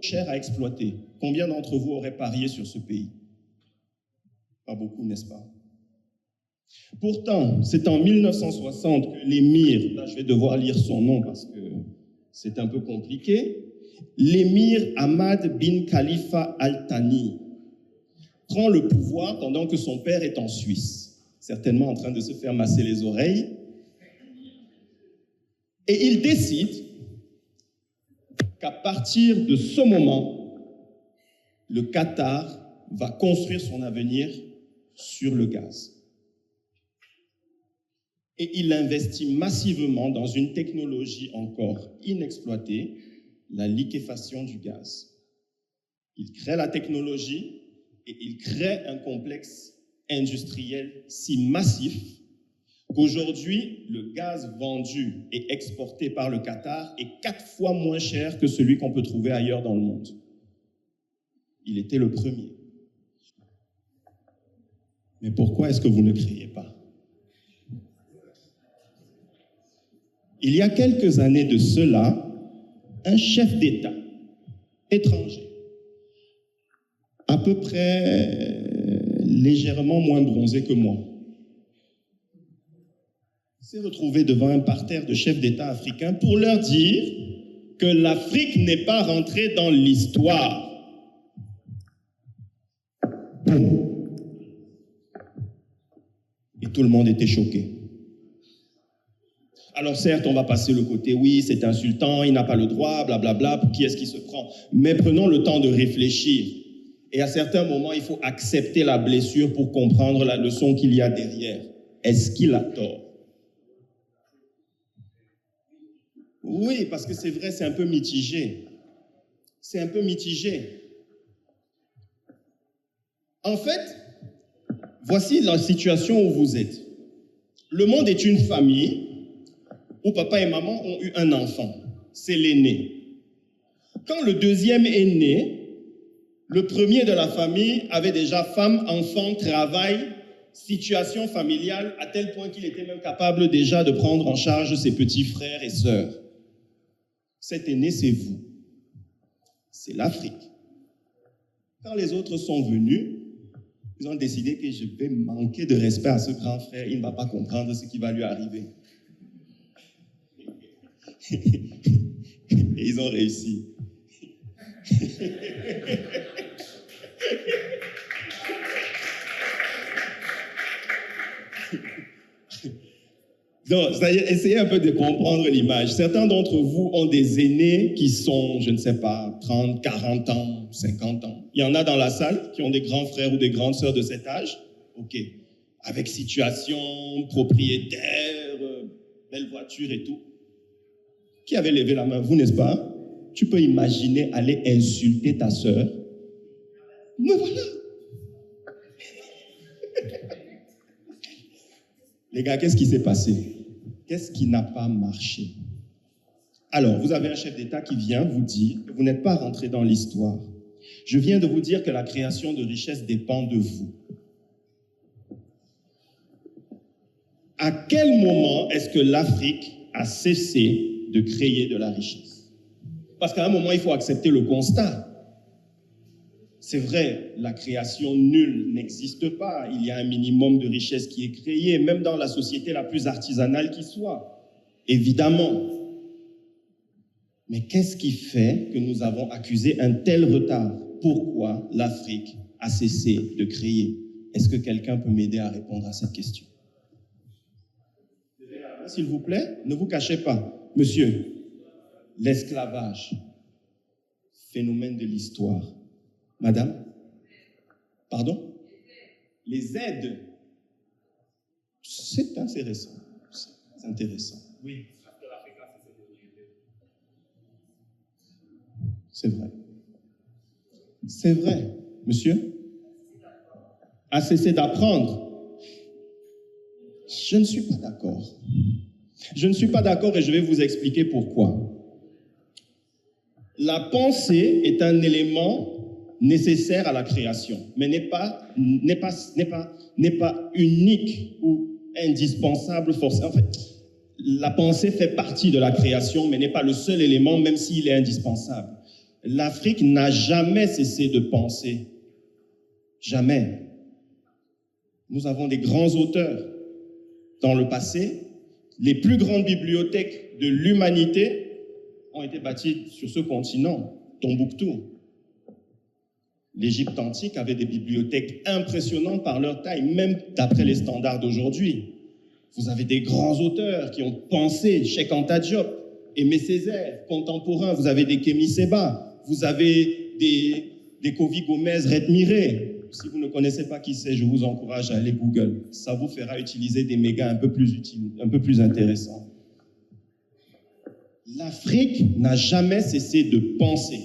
cher à exploiter. Combien d'entre vous auraient parié sur ce pays? Pas beaucoup, n'est-ce pas? Pourtant, c'est en 1960 que l'émir, là je vais devoir lire son nom parce que c'est un peu compliqué, l'émir Ahmad bin Khalifa Al Thani prend le pouvoir pendant que son père est en Suisse, certainement en train de se faire masser les oreilles, et il décide qu'à partir de ce moment, le Qatar va construire son avenir sur le gaz. Et il investit massivement dans une technologie encore inexploitée, la liquéfaction du gaz. Il crée la technologie et il crée un complexe industriel si massif qu'aujourd'hui, le gaz vendu et exporté par le Qatar est 4 fois moins cher que celui qu'on peut trouver ailleurs dans le monde. Il était le premier. Mais pourquoi est-ce que vous ne créez pas? Il y a quelques années de cela, un chef d'État étranger, à peu près légèrement moins bronzé que moi, s'est retrouvé devant un parterre de chefs d'État africains pour leur dire que l'Afrique n'est pas rentrée dans l'histoire. Et tout le monde était choqué. Alors certes, on va passer le côté, oui, c'est insultant, il n'a pas le droit, blablabla, pour qui est-ce qui se prend? Mais prenons le temps de réfléchir. Et à certains moments, il faut accepter la blessure pour comprendre la leçon qu'il y a derrière. Est-ce qu'il a tort? Oui, parce que c'est vrai, c'est un peu mitigé. C'est un peu mitigé. En fait, voici la situation où vous êtes. Le monde est une famille où papa et maman ont eu un enfant. C'est l'aîné. Quand le deuxième est né, le premier de la famille avait déjà femme, enfant, travail, situation familiale, à tel point qu'il était même capable déjà de prendre en charge ses petits frères et sœurs. Cet aîné, c'est vous. C'est l'Afrique. Quand les autres sont venus, ils ont décidé que je vais manquer de respect à ce grand frère, il ne va pas comprendre ce qui va lui arriver. Et ils ont réussi. Donc, c'est-à-dire, essayez un peu de comprendre l'image. Certains d'entre vous ont des aînés qui sont, je ne sais pas, 30, 40 ans, 50 ans. Il y en a dans la salle qui ont des grands frères ou des grandes sœurs de cet âge. OK. Avec situation, propriétaire, belle voiture et tout. Qui avait levé la main? Vous, n'est-ce pas? Tu peux imaginer aller insulter ta sœur. Mais voilà. Les gars, qu'est-ce qui s'est passé? Qu'est-ce qui n'a pas marché? Alors, vous avez un chef d'État qui vient vous dire que vous n'êtes pas rentré dans l'histoire. Je viens de vous dire que la création de richesse dépend de vous. À quel moment est-ce que l'Afrique a cessé de créer de la richesse? Parce qu'à un moment, il faut accepter le constat. C'est vrai, la création nulle n'existe pas. Il y a un minimum de richesse qui est créé, même dans la société la plus artisanale qui soit. Évidemment. Mais qu'est-ce qui fait que nous avons accusé un tel retard? Pourquoi l'Afrique a cessé de créer? Est-ce que quelqu'un peut m'aider à répondre à cette question? S'il vous plaît, ne vous cachez pas. Monsieur, l'esclavage, phénomène de l'histoire. Madame? Pardon? Les aides. C'est intéressant. C'est intéressant. Oui. C'est vrai. C'est vrai. Monsieur? A cessé d'apprendre. Je ne suis pas d'accord. Je ne suis pas d'accord et je vais vous expliquer pourquoi. La pensée est un élément nécessaire à la création, mais n'est pas unique ou indispensable forcément. En fait, la pensée fait partie de la création, mais n'est pas le seul élément, même s'il est indispensable. L'Afrique n'a jamais cessé de penser. Jamais. Nous avons des grands auteurs. Dans le passé, les plus grandes bibliothèques de l'humanité ont été bâties sur ce continent, Tombouctou. L'Égypte antique avait des bibliothèques impressionnantes par leur taille, même d'après les standards d'aujourd'hui. Vous avez des grands auteurs qui ont pensé, Cheikh Anta Diop, Aimé Césaire, contemporains. Vous avez des Kémy Séba, vous avez des Kofi Gomez, Redmiré. Si vous ne connaissez pas qui c'est, je vous encourage à aller Google. Ça vous fera utiliser des mégas un peu plus utiles, un peu plus intéressants. L'Afrique n'a jamais cessé de penser.